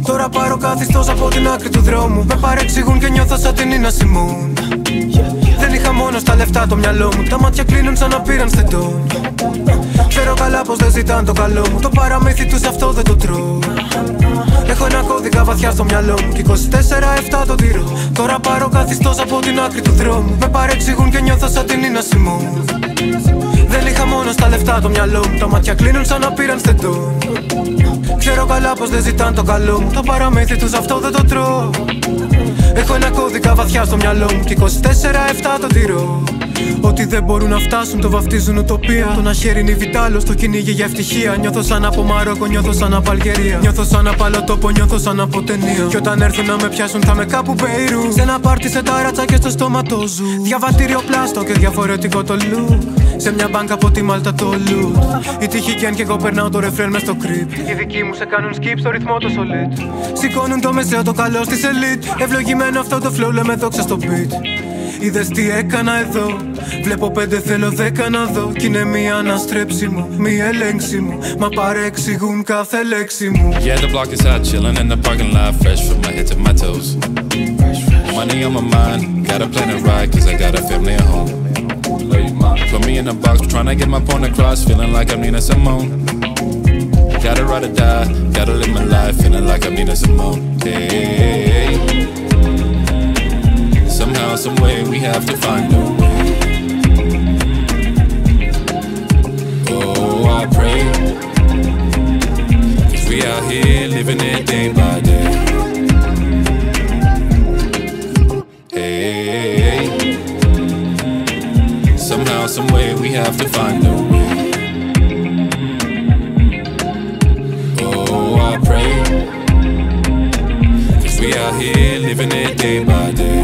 Τώρα πάρω καθιστός από την άκρη του δρόμου. Με παρεξηγούν και νιώθω σαν την Νίνα Σιμών. Δεν είχα μόνο στα λεφτά το μυαλό μου. Τα μάτια κλείνουν σαν να πήραν στεντόν. Ξέρω καλά πως δεν ζητάν το καλό μου. Το παραμύθι τους αυτό δεν το τρώω. Έχω ένα κώδικα βαθιά στο μυαλό μου. Κι 24/7 το τηρώ. Τώρα πάρω καθιστός από την άκρη του δρόμου. Με παρεξηγούν και νιώθω σαν την Νίνα Σιμών. Δεν είχα μόνο στα λεφτά το μυαλό μου. Τα μάτια κλείνουν σαν να πήραν στεντόν. Ξέρω καλά πως δεν ζητάν το καλό μου. Το παραμύθι τους αυτό δεν το τρώω. Έχω ένα κώδικα βαθιά στο μυαλό μου. Κι 24/7 το τηρώ. Ό,τι δεν μπορούν να φτάσουν το βαφτίζουν ουτοπία. Το να χαίρινει Βιτάλο στο κυνήγι για ευτυχία. Νιώθω σαν από Μαρόκο, νιώθω σαν από Αλγερία. Νιώθω σαν από άλλο τόπο, νιώθω σαν από ταινία. Κι όταν έρθουν να με πιάσουν θα με κάπου Μπέιρου. Σε ένα πάρτι σε τάρατσα και στο στόμα το ζου. Διαβατήριο πλάστο και διαφορετικό το look. Σε μια μπάνκα από τη Μάλτα το loot. Η τύχη κι αν κι εγώ περνάω το ρεφρέν μες στο κρυπ. Οι δικοί μου σε κάνουν skip στο ρυθμό το solid. Σηκώνουν το μεσαίο το καλό στη elite. Ευλογημένο αυτό το flow λέμε δόξα στο beat. Είδες τι έκανα εδώ. Βλέπω 5 θέλω 10 να δω. Κι είναι μία αναστρέψη μου, μία ελέγξη μου. Μα παρεξηγούν κάθε λέξη μου. Yeah, the block is hot, chillin' in the parking lot. Fresh from my head to my toes. Money on my mind, gotta plan a ride. Cause I got a family at home. Put me in a box, tryna get my point across. Feeling like I'm Nina Simone. Gotta ride or die, gotta live my life. Feeling like I'm Nina Simone. Hey, somehow, some way, we have to find a way. Oh, I pray, cause we out here living it day by day. Hey, somehow, some way, we have to find a way. Oh, I pray, cause we out here living it day by day.